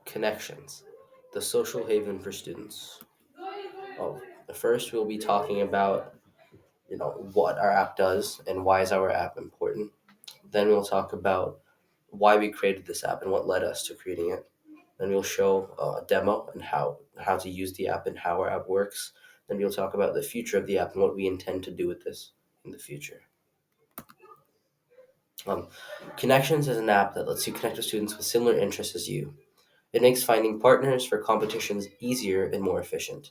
Connections, the social haven for students. Oh, first we'll be talking about what our app does and why is our app important. Then we'll talk about why we created this app and what led us to creating it. Then we'll show a demo and how to use the app and how our app works. Then we'll talk about the future of the app and what we intend to do with this in the future. Um, Connections is an app that lets you connect with students with similar interests as you. It makes finding partners for competitions easier and more efficient.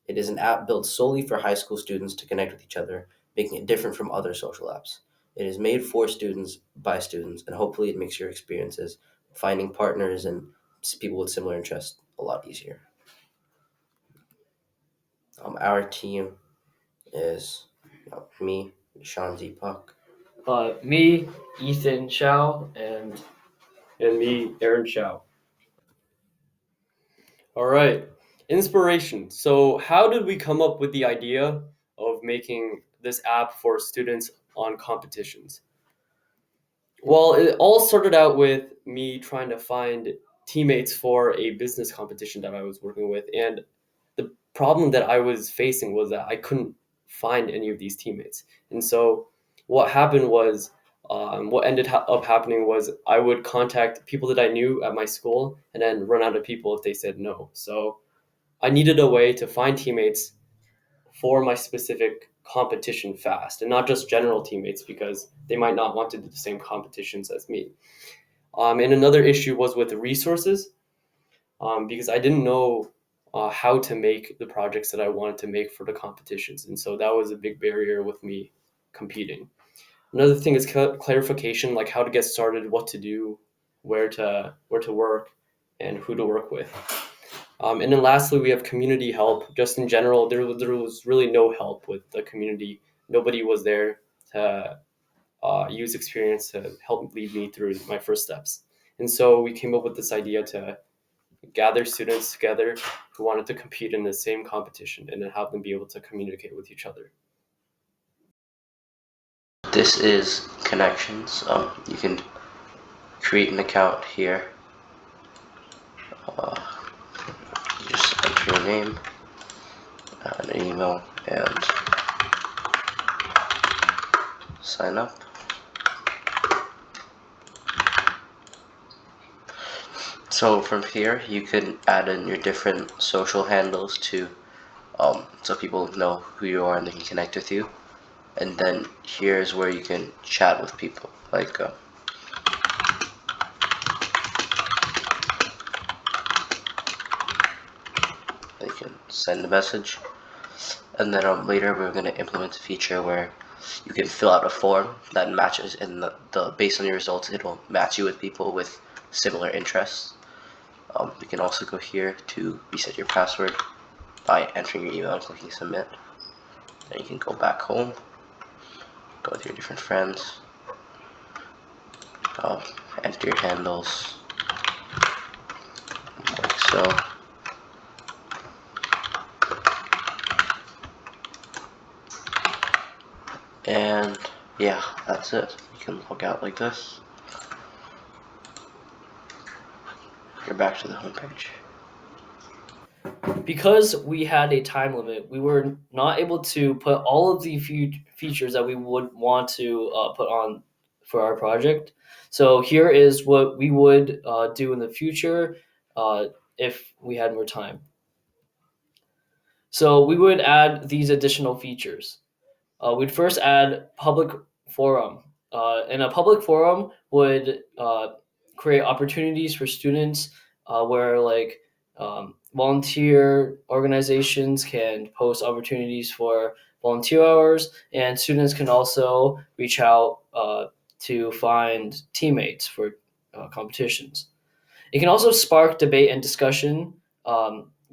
It is an app built solely for high school students to connect with each other, making it different from other social apps. It is made for students by students, and hopefully it makes your experiences finding partners and people with similar interests a lot easier. Our team is me, Sean Deepak. Me, Ethan Chow, and me, Aaron Chow. All right, inspiration. So, how did we come up with the idea of making this app for students on competitions? Well, it all started out with me trying to find teammates for a business competition that I was working with, and the problem that I was facing was that I couldn't find any of these teammates. And so what happened was, what ended up happening was I would contact people that I knew at my school and then run out of people if they said no. So I needed a way to find teammates for my specific competition fast, and not just general teammates because they might not want to do the same competitions as me. And another issue was with the resources, because I didn't know how to make the projects that I wanted to make for the competitions. And so that was a big barrier with me competing. Another thing is clarification, like how to get started, what to do, where to work, and who to work with. And then lastly, we have community help. Just in general, there was really no help with the community. Nobody was there to use experience to help lead me through my first steps. And so we came up with this idea to gather students together who wanted to compete in the same competition and then have them be able to communicate with each other. This is Connections. You can create an account here. Just enter your name, an email, and sign up. So from here, you can add in your different social handles to, so people know who you are and they can connect with you. And then here's where you can chat with people, like they can send a message. And then later we're going to implement a feature where you can fill out a form that matches, and the based on your results, it'll match you with people with similar interests. We can also go here to reset your password by entering your email and clicking submit. Then you can go back home, go with your different friends, enter your handles like so. And yeah, that's it. You can log out like this. You're back to the homepage. Because we had a time limit, we were not able to put all of the features that we would want to put on for our project. So here is what we would do in the future uh, if we had more time. So we would add these additional features. We'd first add public forum. And a public forum would create opportunities for students where volunteer organizations can post opportunities for volunteer hours, and students can also reach out to find teammates for competitions. It can also spark debate and discussion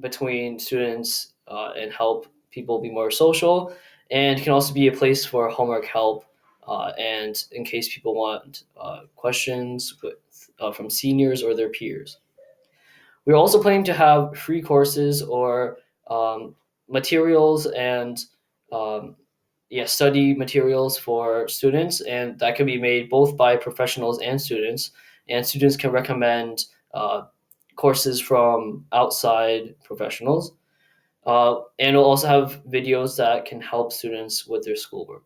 between students and help people be more social, and can also be a place for homework help and in case people want questions from seniors or their peers. We're also planning to have free courses or materials and um, study materials for students, and that can be made both by professionals and students. And students can recommend courses from outside professionals. And we'll also have videos that can help students with their schoolwork.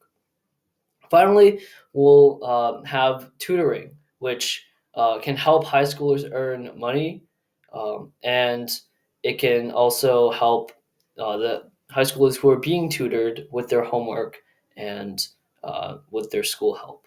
Finally, we'll have tutoring, which can help high schoolers earn money, and it can also help the high schoolers who are being tutored with their homework and with their school help.